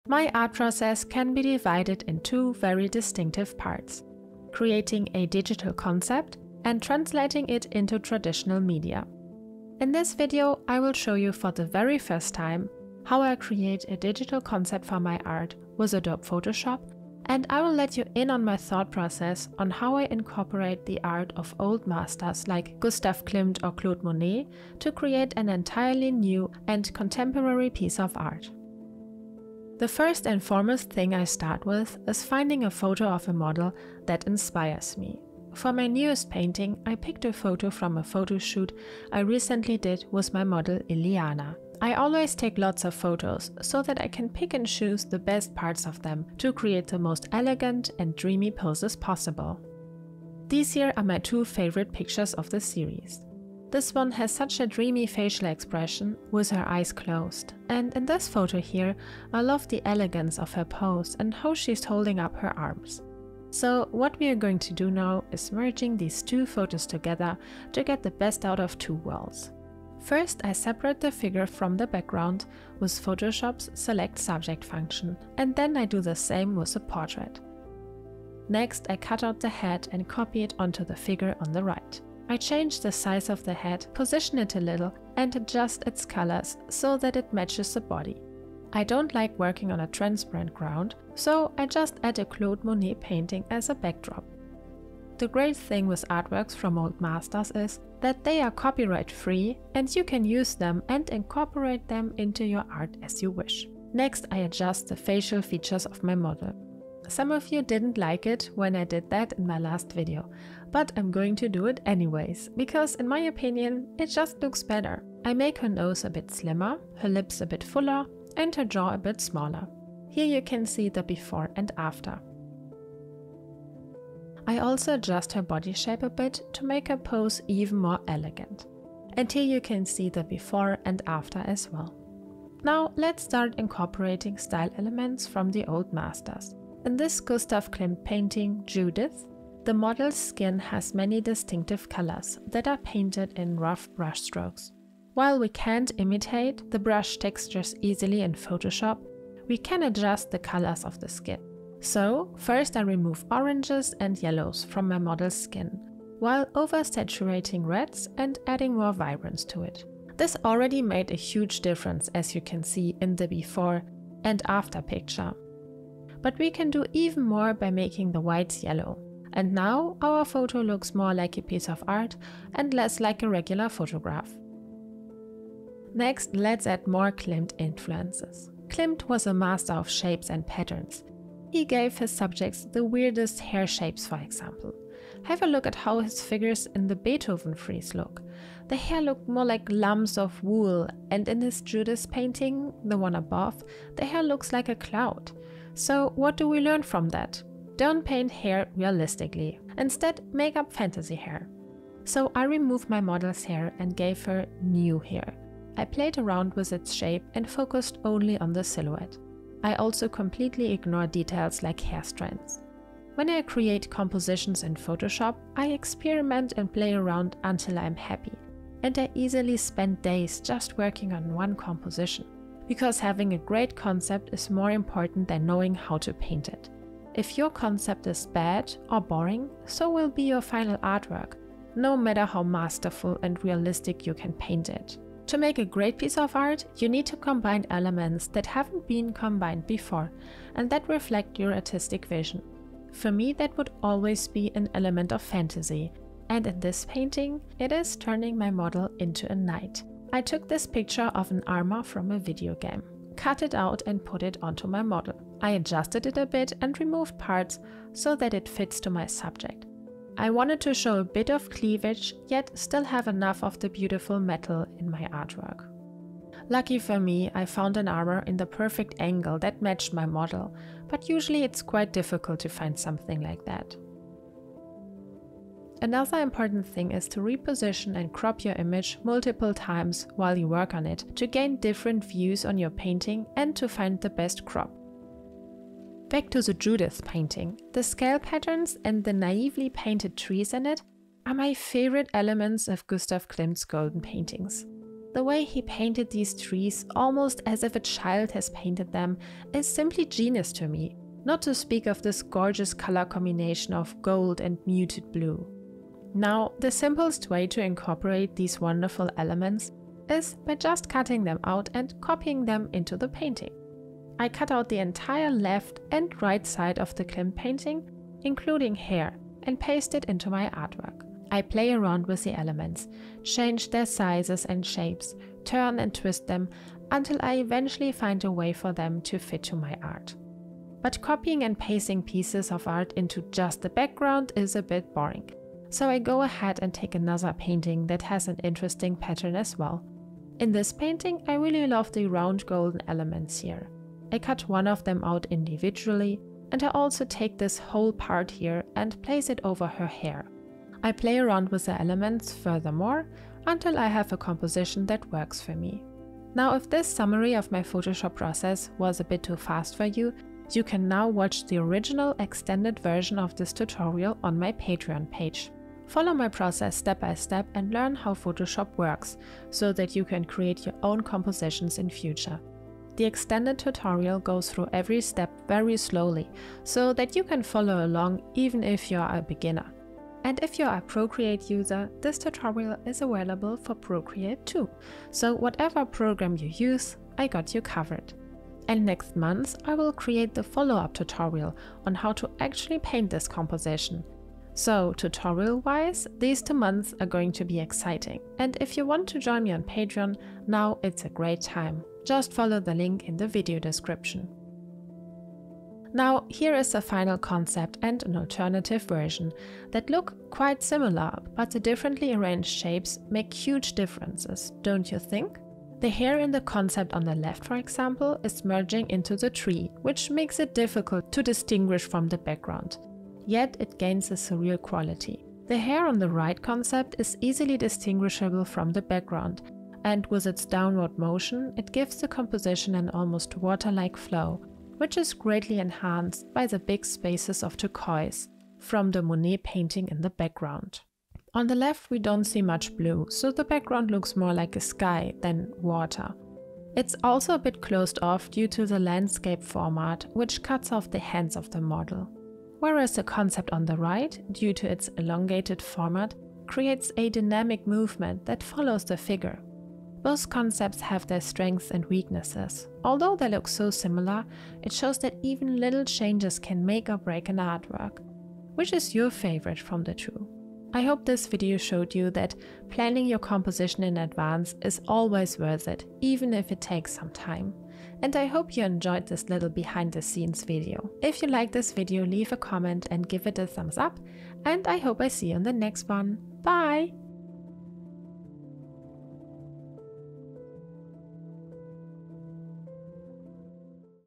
My art process can be divided in two very distinctive parts: creating a digital concept and translating it into traditional media. In this video, I will show you for the very first time how I create a digital concept for my art with Adobe Photoshop, and I will let you in on my thought process on how I incorporate the art of old masters like Gustav Klimt or Claude Monet to create an entirely new and contemporary piece of art. The first and foremost thing I start with is finding a photo of a model that inspires me. For my newest painting, I picked a photo from a photo shoot I recently did with my model Iliana. I always take lots of photos so that I can pick and choose the best parts of them to create the most elegant and dreamy poses possible. These here are my two favorite pictures of the series. This one has such a dreamy facial expression with her eyes closed, and in this photo here I love the elegance of her pose and how she's holding up her arms. So what we are going to do now is merging these two photos together to get the best out of two worlds. First, I separate the figure from the background with Photoshop's Select Subject function, and then I do the same with the portrait. Next, I cut out the head and copy it onto the figure on the right. I change the size of the head, position it a little, and adjust its colors so that it matches the body. I don't like working on a transparent ground, so I just add a Claude Monet painting as a backdrop. The great thing with artworks from old masters is that they are copyright free and you can use them and incorporate them into your art as you wish. Next, I adjust the facial features of my model. Some of you didn't like it when I did that in my last video, but I'm going to do it anyways, because in my opinion, it just looks better. I make her nose a bit slimmer, her lips a bit fuller, and her jaw a bit smaller. Here you can see the before and after. I also adjust her body shape a bit to make her pose even more elegant. And here you can see the before and after as well. Now let's start incorporating style elements from the old masters. In this Gustav Klimt painting, Judith, the model's skin has many distinctive colors that are painted in rough brush strokes. While we can't imitate the brush textures easily in Photoshop, we can adjust the colors of the skin. So, first I remove oranges and yellows from my model's skin, while oversaturating reds and adding more vibrance to it. This already made a huge difference, as you can see in the before and after picture. But we can do even more by making the whites yellow. And now our photo looks more like a piece of art and less like a regular photograph. Next, let's add more Klimt influences. Klimt was a master of shapes and patterns. He gave his subjects the weirdest hair shapes, for example. Have a look at how his figures in the Beethoven frieze look. The hair looked more like lumps of wool, and in his Judith painting, the one above, the hair looks like a cloud. So what do we learn from that? Don't paint hair realistically. Instead, make up fantasy hair. So I removed my model's hair and gave her new hair. I played around with its shape and focused only on the silhouette. I also completely ignore details like hair strands. When I create compositions in Photoshop, I experiment and play around until I'm happy. And I easily spend days just working on one composition. Because having a great concept is more important than knowing how to paint it. If your concept is bad or boring, so will be your final artwork, no matter how masterful and realistic you can paint it. To make a great piece of art, you need to combine elements that haven't been combined before and that reflect your artistic vision. For me, that would always be an element of fantasy, and in this painting, it is turning my model into a knight. I took this picture of an armor from a video game, cut it out and put it onto my model. I adjusted it a bit and removed parts so that it fits to my subject. I wanted to show a bit of cleavage, yet still have enough of the beautiful metal in my artwork. Lucky for me, I found an armor in the perfect angle that matched my model, but usually it's quite difficult to find something like that. Another important thing is to reposition and crop your image multiple times while you work on it to gain different views on your painting and to find the best crop. Back to the Judith painting. The scale patterns and the naively painted trees in it are my favorite elements of Gustav Klimt's golden paintings. The way he painted these trees, almost as if a child has painted them, is simply genius to me, not to speak of this gorgeous color combination of gold and muted blue. Now, the simplest way to incorporate these wonderful elements is by just cutting them out and copying them into the painting. I cut out the entire left and right side of the Klimt painting, including hair, and paste it into my artwork. I play around with the elements, change their sizes and shapes, turn and twist them until I eventually find a way for them to fit to my art. But copying and pasting pieces of art into just the background is a bit boring. So I go ahead and take another painting that has an interesting pattern as well. In this painting, I really love the round golden elements here. I cut one of them out individually, and I also take this whole part here and place it over her hair. I play around with the elements furthermore until I have a composition that works for me. Now, if this summary of my Photoshop process was a bit too fast for you, you can now watch the original extended version of this tutorial on my Patreon page. Follow my process step by step and learn how Photoshop works, so that you can create your own compositions in future. The extended tutorial goes through every step very slowly, so that you can follow along even if you are a beginner. And if you are a Procreate user, this tutorial is available for Procreate too, so whatever program you use, I got you covered. And next month I will create the follow-up tutorial on how to actually paint this composition. So, tutorial-wise, these 2 months are going to be exciting, and if you want to join me on Patreon, now it's a great time. Just follow the link in the video description. Now, here is the final concept and an alternative version that look quite similar, but the differently arranged shapes make huge differences, don't you think? The hair in the concept on the left, for example, is merging into the tree, which makes it difficult to distinguish from the background. Yet it gains a surreal quality. The hair on the right concept is easily distinguishable from the background, and with its downward motion, it gives the composition an almost water-like flow, which is greatly enhanced by the big spaces of turquoise from the Monet painting in the background. On the left we don't see much blue, so the background looks more like a sky than water. It's also a bit closed off due to the landscape format, which cuts off the hands of the model. Whereas the concept on the right, due to its elongated format, creates a dynamic movement that follows the figure. Both concepts have their strengths and weaknesses. Although they look so similar, it shows that even little changes can make or break an artwork. Which is your favorite from the two? I hope this video showed you that planning your composition in advance is always worth it, even if it takes some time. And I hope you enjoyed this little behind the scenes video. If you like this video, leave a comment and give it a thumbs up, and I hope I see you in the next one. Bye!